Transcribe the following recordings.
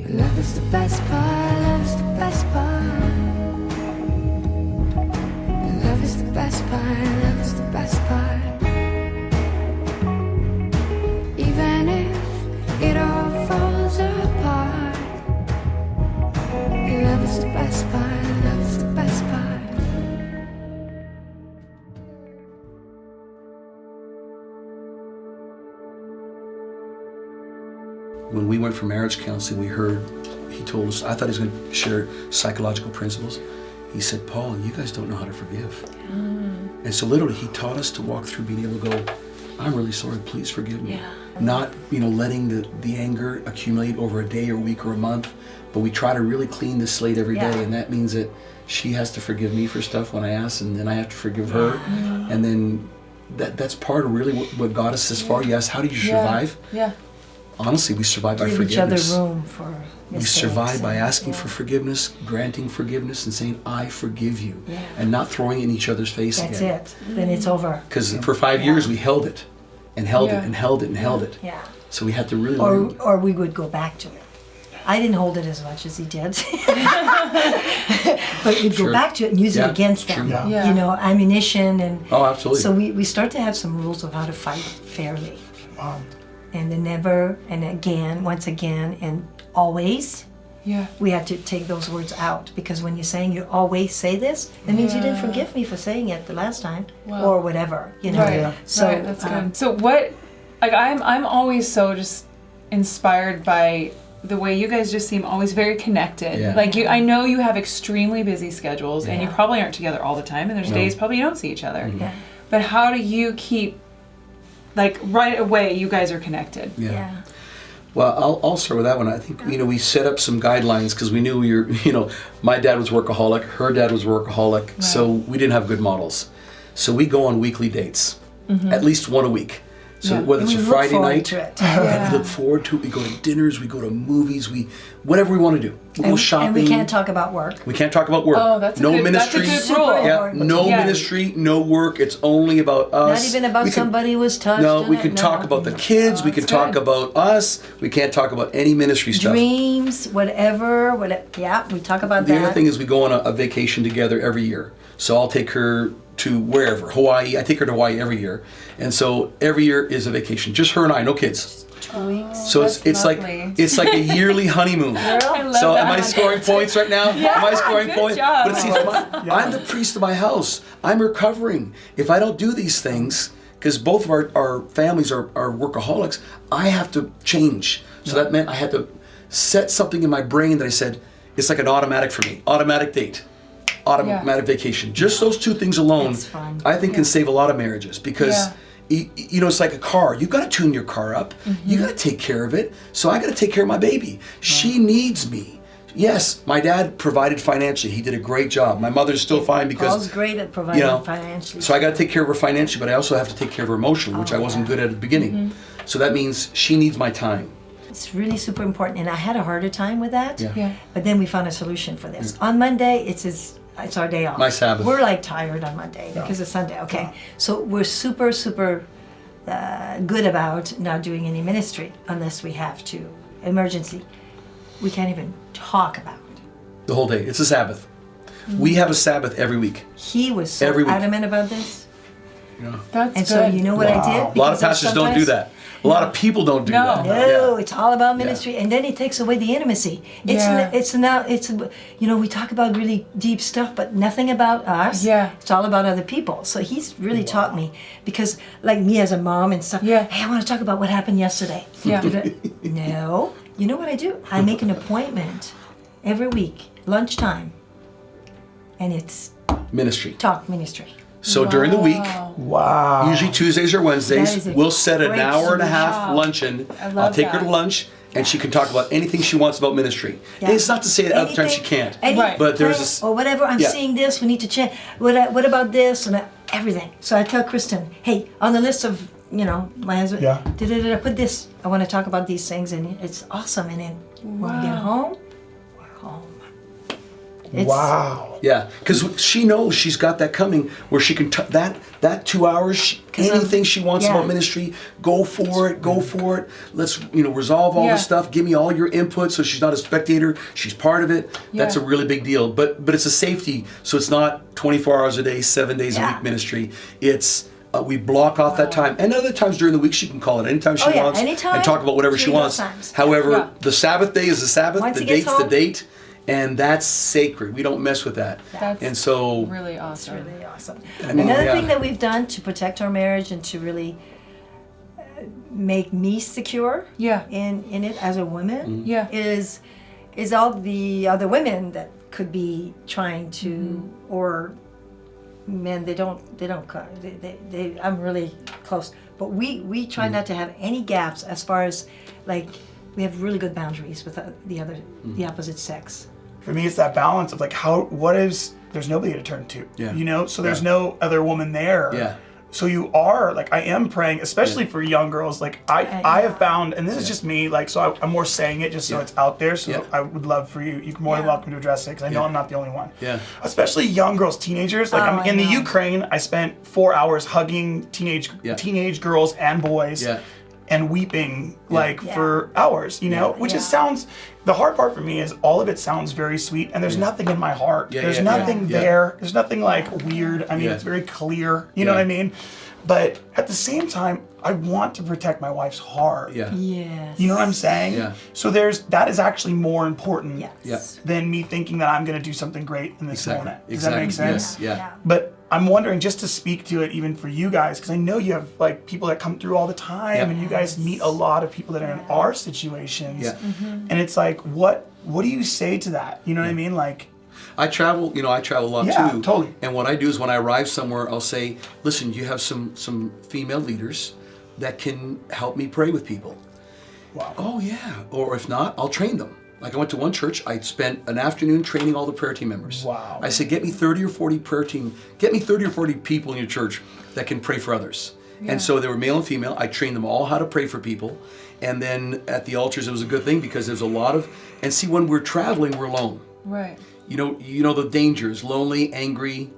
Your love is the best part, love is the best part. Your love is the best part, love is the best part. Even if it all falls apart, your love is the best part, love is the best part. When we went for marriage counseling, he told us, I thought he was going to share psychological principles. He said, Paul, you guys don't know how to forgive. And so literally he taught us to walk through being able to go, I'm really sorry, please forgive me. Yeah. Not, letting the anger accumulate over a day or a week or a month, but we try to really clean the slate every day, and that means that she has to forgive me for stuff when I ask, and then I have to forgive her. And then that's part of really what got us this far. You ask, how did you survive? Yeah. Honestly, we survive by Give forgiveness. each other room for mistakes. We survive by asking for forgiveness, granting forgiveness, and saying, I forgive you. Yeah. And not throwing it in each other's face That's again. it. Then it's over. Because for 5 years we held it, and held it, and held it, and held it. Yeah. So we had to really learn. Or we would go back to it. I didn't hold it as much as he did. But we'd go back to it and use it against them. True. Yeah. Ammunition and... Oh, absolutely. So we start to have some rules of how to fight fairly. And then never, and again, once again, and always. Yeah. We have to take those words out, because when you're saying you always say this, it means you didn't forgive me for saying it the last time, or whatever, Right. So right. That's good. So what, I'm always so just inspired by the way you guys just seem always very connected. Yeah. I know you have extremely busy schedules, and you probably aren't together all the time, and there's days probably you don't see each other. Yeah. But how do you keep, right away, you guys are connected? Yeah. Well, I'll start with that one. I think, we set up some guidelines because we knew we were, my dad was workaholic, her dad was workaholic, so we didn't have good models. So we go on weekly dates, at least one a week. So whether it's a Friday night, we look forward to it. We go to dinners, we go to movies, whatever we want to do. We go shopping. And we can't talk about work. We can't talk about work. Oh, that's no a good, ministry. That's a good rule. Yeah, no ministry, no work. It's only about us. Not even about somebody who was touched. No, we can talk about the kids. We can talk about us. We can't talk about any ministry stuff. Dreams, whatever. Yeah, we talk about that. The other thing is we go on a vacation together every year. So I'll take her to wherever, Hawaii. I take her to Hawaii every year. And so every year is a vacation. Just her and I, no kids. 2 weeks. So it's like a yearly honeymoon. So am I scoring points right now? Am I scoring points? Job. But see, I'm the priest of my house. I'm recovering. If I don't do these things, because both of our families are workaholics, I have to change. So that meant I had to set something in my brain that I said, it's like an automatic for me. Automatic date. Automatic vacation. Just those two things alone, I think can save a lot of marriages, because it's like a car. You've got to tune your car up. You got to take care of it. So I got to take care of my baby. She needs me. Yes, my dad provided financially. He did a great job. My mother's still fine because Paul's great at providing financially. So I got to take care of her financially, but I also have to take care of her emotionally, which I wasn't good at the beginning. So that means she needs my time. It's really super important, and I had a harder time with that. Yeah. But then we found a solution for this. On Monday, it's our day off. My Sabbath. We're tired on Monday because it's Sunday. Okay, so we're super good about not doing any ministry unless we have to. Emergency. We can't even talk about it. The whole day. It's a Sabbath. We have a Sabbath every week. He was so adamant about this. That's and good. so you know what I did? A lot of pastors don't do that. A lot of people don't do that. No, it's all about ministry, and then it takes away the intimacy. We talk about really deep stuff, but nothing about us. Yeah, it's all about other people. So he's really taught me, because like me as a mom and stuff. Yeah. Hey, I want to talk about what happened yesterday. Yeah. No, you know what I do? I make an appointment every week, lunchtime, and it's ministry. Talk ministry. So during the week, usually Tuesdays or Wednesdays, we'll set an hour and a half luncheon. I'll take her to lunch, and she can talk about anything she wants about ministry. And it's not to say that other times she can't, but there's or whatever. I'm seeing this. We need to check. What about this and everything? So I tell Kristen, hey, on the list of my husband, I put this. I want to talk about these things, and it's awesome. And then when we get home, we're home. Wow. Yeah, because she knows she's got that coming where she can that 2 hours. Anything she wants about ministry, go for it. Go for it. Let's resolve all this stuff. Give me all your input, so she's not a spectator. She's part of it. That's a really big deal. But it's a safety. So it's not 24 hours a day, 7 days a week ministry. It's we block off that time, and other times during the week she can call it anytime she wants anytime, and talk about whatever she wants. times. However, the Sabbath day is the Sabbath. Once the it gets date's the home. date. And that's sacred. We don't mess with that. That's and so really awesome. It's really awesome. I mean, Another thing that we've done to protect our marriage and to really make me secure in it as a woman is all the other women that could be trying to or men they I'm really close, but we try not to have any gaps as far as like we have really good boundaries with the opposite sex. For me, it's that balance of like there's nobody to turn to, so there's no other woman there. Yeah. So you are like, I am praying, especially for young girls. Like I have found, and this is just me, like, so I'm more saying it just so it's out there. So I would love for you, you're more than welcome to address it because I know I'm not the only one. Yeah. Especially young girls, teenagers. Like I'm in the Ukraine, I spent 4 hours hugging teenage girls and boys. Yeah. And weeping for hours, which it sounds, the hard part for me is all of it sounds very sweet and there's nothing in my heart. There's nothing there. There's nothing like weird. I mean, it's very clear, you know what I mean? But at the same time, I want to protect my wife's heart. Yeah. Yes. You know what I'm saying? Yeah. So that is actually more important Yes. than me thinking that I'm going to do something great in this moment. Does that make sense? Yes. Yeah. But I'm wondering, just to speak to it even for you guys, because I know you have like people that come through all the time and you guys meet a lot of people that are in our situations. Yeah. And it's like, what do you say to that? You know what I mean? Like, I travel a lot too. Totally. And what I do is when I arrive somewhere, I'll say, listen, you have some female leaders that can help me pray with people. Wow. Oh yeah. Or if not, I'll train them. Like I went to one church, I spent an afternoon training all the prayer team members. Wow. I said, get me 30 or 40 people in your church that can pray for others. Yeah. And so they were male and female. I trained them all how to pray for people. And then at the altars, it was a good thing because there's a lot of, and see, when we're traveling, we're alone. Right. You know the dangers: lonely, angry,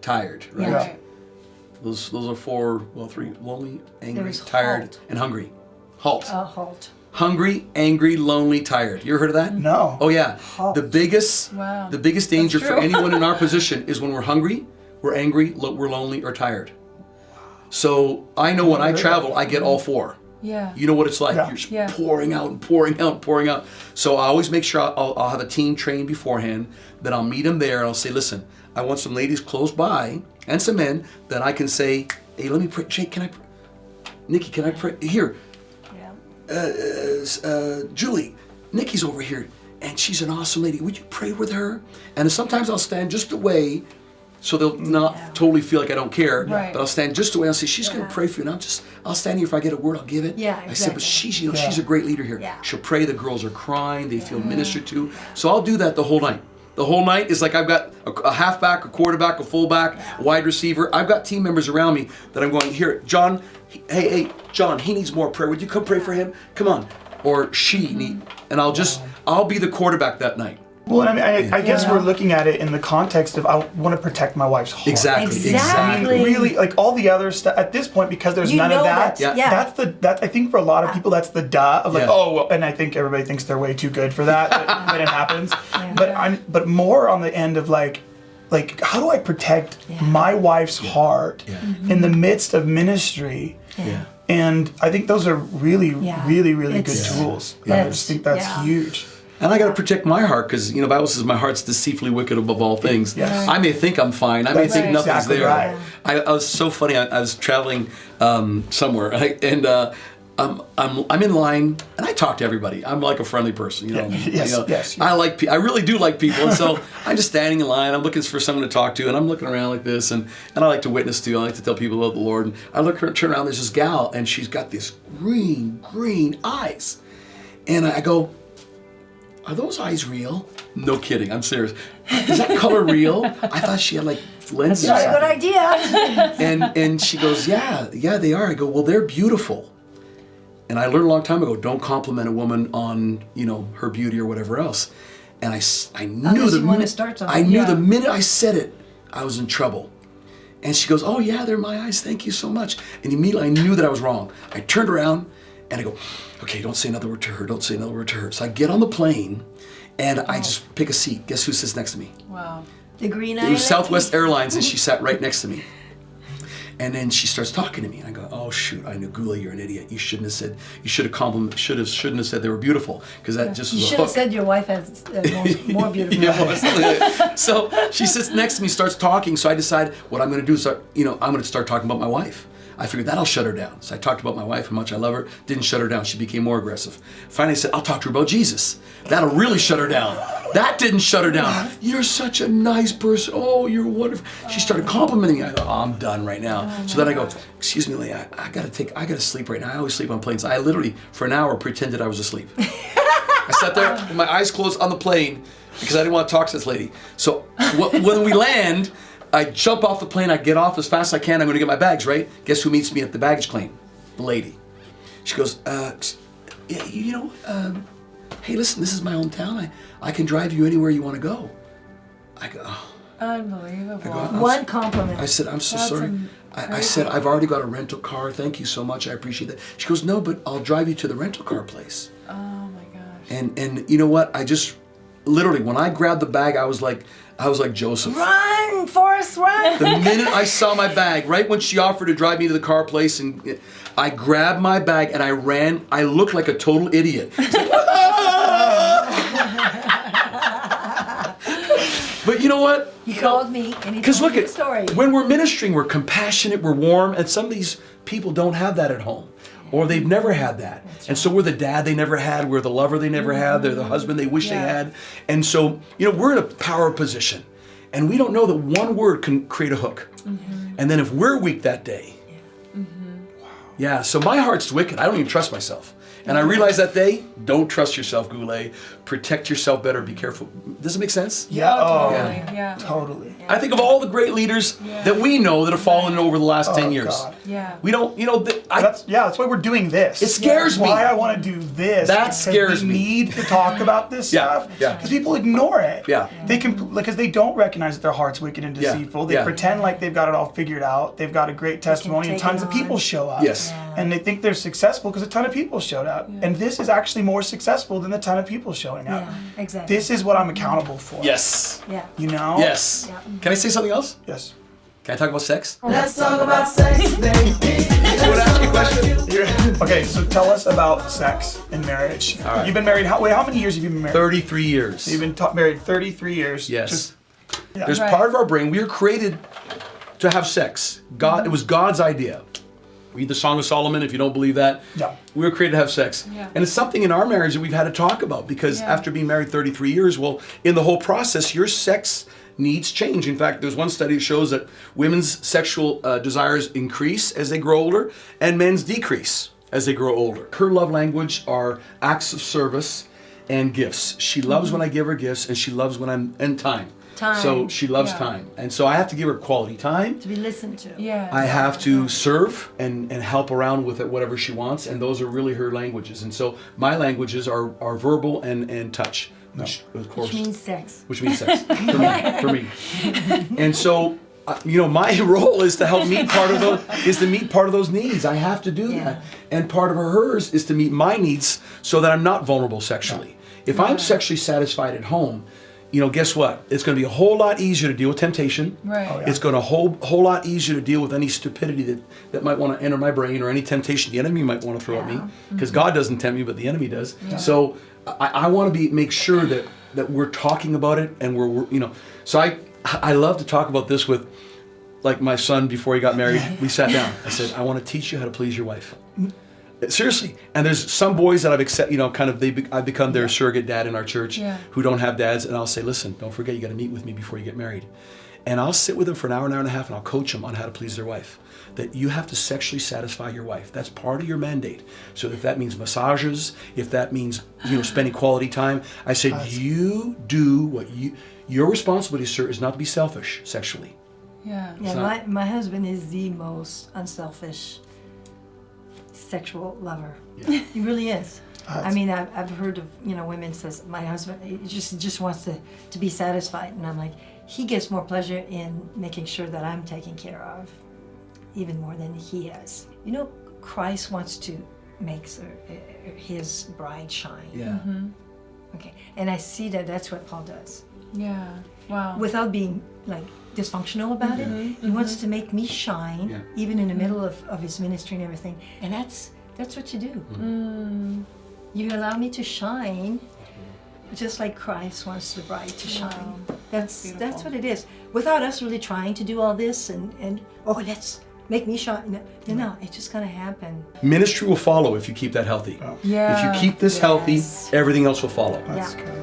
tired. Right. Yeah. Those are three: lonely, angry, There's tired, halt. and hungry. Halt. Halt. Hungry, angry, lonely, tired. You ever heard of that? No. Oh yeah. Halt. The biggest danger That's for true. anyone in our position is when we're hungry, we're angry, we're lonely, or tired. So I know when I travel, I get all four. Yeah. You know what it's like. Yeah. You're just Yeah. pouring out and pouring out and pouring out. So I always make sure I'll have a team trained beforehand. Then I'll meet them there and I'll say, listen, I want some ladies close by and some men that I can say, hey, let me pray. Jake, can I pray? Nikki, can I pray? Here. Julie, Nikki's over here and she's an awesome lady. Would you pray with her? And sometimes I'll stand just away so they'll not totally feel like I don't care. Right. But I'll stand just away. I'll say, she's going to pray for you. And I'll stand here. If I get a word, I'll give it. Yeah, I said, but exactly. she's a great leader here. Yeah. She'll pray. The girls are crying. They feel ministered to. So I'll do that the whole night. The whole night is like I've got a halfback, a quarterback, a fullback, a wide receiver. I've got team members around me that I'm going, here, John, hey, John, he needs more prayer. Would you come pray for him? Come on. Or she need, and I'll be the quarterback that night. Well, I mean, I guess we're looking at it in the context of I want to protect my wife's heart. Exactly. I mean, really, like all the other stuff at this point, because there's none of that. That's I think for a lot of people, that's the duh of like, oh, well, and I think everybody thinks they're way too good for that when it happens. But more on the end of like how do I protect my wife's heart in the midst of ministry? Yeah. And I think those are really good tools. I just think that's huge. And I got to protect my heart because, the Bible says my heart's deceitfully wicked above all things. Yes. I may think I'm fine. I may think nothing's exactly there. Right. I was so funny. I was traveling somewhere and I'm in line and I talk to everybody. I'm like a friendly person. Yes. I really do like people. And so I'm just standing in line. I'm looking for someone to talk to and I'm looking around like this and I like to witness to. I like to tell people about the Lord. And I turn around, there's this gal and she's got this green eyes. And I go, are those eyes real? No kidding, I'm serious. Is that color real? I thought she had like lenses. That's a good idea. And she goes, yeah, they are. I go, well, they're beautiful. And I learned a long time ago, don't compliment a woman on, her beauty or whatever else. And I knew Unless you want to start something. I knew the minute I said it, I was in trouble. And she goes, oh yeah, they're my eyes, thank you so much. And immediately I knew that I was wrong. I turned around and I go, okay, don't say another word to her, don't say another word to her. So I get on the plane and I just pick a seat. Guess who sits next to me? Wow. The green It was Southwest Airlines, and she sat right next to me. And then she starts talking to me, and I go, "Oh shoot! I knew, Goulet, you're an idiot. You shouldn't have said. You should have shouldn't have said they were beautiful, because that just was You a should have hook." said your wife has more beautiful Yeah, eyes. well, so she sits next to me, starts talking. So I decide what I'm going to do is, I'm going to start talking about my wife. I figured that'll shut her down. So I talked about my wife, how much I love her. Didn't shut her down. She became more aggressive. Finally, I said, I'll talk to her about Jesus. That'll really shut her down. That didn't shut her down. You're such a nice person. Oh, you're wonderful. She started complimenting me. I thought, oh, I'm done right now. So then I go, excuse me, Leah, I gotta sleep right now. I always sleep on planes. I literally, for an hour, pretended I was asleep. I sat there with my eyes closed on the plane because I didn't want to talk to this lady. So when we land, I jump off the plane, I get off as fast as I can, I'm gonna get my bags, right? Guess who meets me at the baggage claim? The lady. She goes, hey, listen, this is my hometown. I can drive you anywhere you wanna go. I go, oh. Unbelievable. One compliment. I said, I'm so sorry. I said, I've already got a rental car. Thank you so much. I appreciate that. She goes, no, but I'll drive you to the rental car place. Oh my gosh. And you know what? I just, literally, when I grabbed the bag, I was like Joseph. Run, Forrest, run! The minute I saw my bag, right when she offered to drive me to the car place, and I grabbed my bag and I ran. I looked like a total idiot. But you know what? He called me and he Because told look me the story. when we're ministering, we're compassionate, we're warm, and some of these people don't have that at home. Or they've never had that. And so we're the dad they never had, we're the lover they never had, they're the husband they wish they had. And so, we're in a power position. And we don't know that one word can create a hook. And then if we're weak that day, yeah, so my heart's wicked. I don't even trust myself. And I realized that day, don't trust yourself, Goulet. Protect yourself better, be careful. Does it make sense? Yeah. Oh, totally. Yeah. Totally. I think of all the great leaders that we know that have fallen over the last 10 years. God. Yeah. We don't, That's why we're doing this. It scares me. Why I want to do this. That because scares me. We need to talk about this stuff. Yeah. Because people ignore it. Yeah. They can, because they don't recognize that their heart's wicked and deceitful. They pretend like they've got it all figured out. They've got a great testimony, and tons of people show up. Yes. And they think they're successful because a ton of people showed up. And this is actually more successful than the ton of people showing up. Yeah, exactly. This is what I'm accountable for. Yes. Yeah. You know? Yes. Yeah. Can I say something else? Yes. Can I talk about sex? Let's talk about sex, baby. You want to ask me a question? Okay, so tell us about sex and marriage. All right. You've been married, how many years have you been married? 33 years. You've been married 33 years. Yes. Yeah. There's part of our brain, we were created to have sex. It was God's idea. Read the Song of Solomon if you don't believe that. Yeah. We were created to have sex. Yeah. And it's something in our marriage that we've had to talk about because after being married 33 years, well, in the whole process, your sex needs change. In fact, there's one study that shows that women's sexual desires increase as they grow older and men's decrease as they grow older. Her love language are acts of service and gifts. She loves when I give her gifts, and she loves when I'm in time. So she loves time. And so I have to give her quality time. To be listened to. Yeah. I have to serve and help around with it, whatever she wants, and those are really her languages. And so my languages are verbal and touch, which of course... Which means sex. Which means sex, for me. And so, my role is to help meet part of those needs. I have to do that. And part of hers is to meet my needs so that I'm not vulnerable sexually. If I'm sexually satisfied at home, guess what? It's going to be a whole lot easier to deal with temptation. Right. Oh, yeah. It's going to whole lot easier to deal with any stupidity that might want to enter my brain or any temptation the enemy might want to throw at me. Because God doesn't tempt me, but the enemy does. Yeah. So I want to make sure that we're talking about it and we're. So I love to talk about this with, like, my son before he got married. We sat down. I said, I want to teach you how to please your wife. Seriously. And there's some boys that I've become their surrogate dad in our church who don't have dads, and I'll say, listen, don't forget you got to meet with me before you get married. And I'll sit with them for an hour and a half, and I'll coach them on how to please their wife. That you have to sexually satisfy your wife. That's part of your mandate. So if that means massages, if that means spending quality time, I said, you do what your responsibility, sir, is not to be selfish sexually. Yeah. Yeah, my husband is the most unselfish sexual lover. Yeah. He really is. I mean, I've heard of, women says, my husband he just wants to be satisfied. And I'm like, he gets more pleasure in making sure that I'm taken care of, even more than he is. Christ wants to make his bride shine. Yeah. Okay. And I see that that's what Paul does. Yeah. Wow. Without being like dysfunctional about it. He wants to make me shine, even in the middle of his ministry and everything. And that's what you do. You allow me to shine, just like Christ wants the bride to shine. That's what it is. Without us really trying to do all this and let's make me shine. No, it's just gonna happen. Ministry will follow if you keep that healthy. Yeah. If you keep this healthy, everything else will follow. That's good.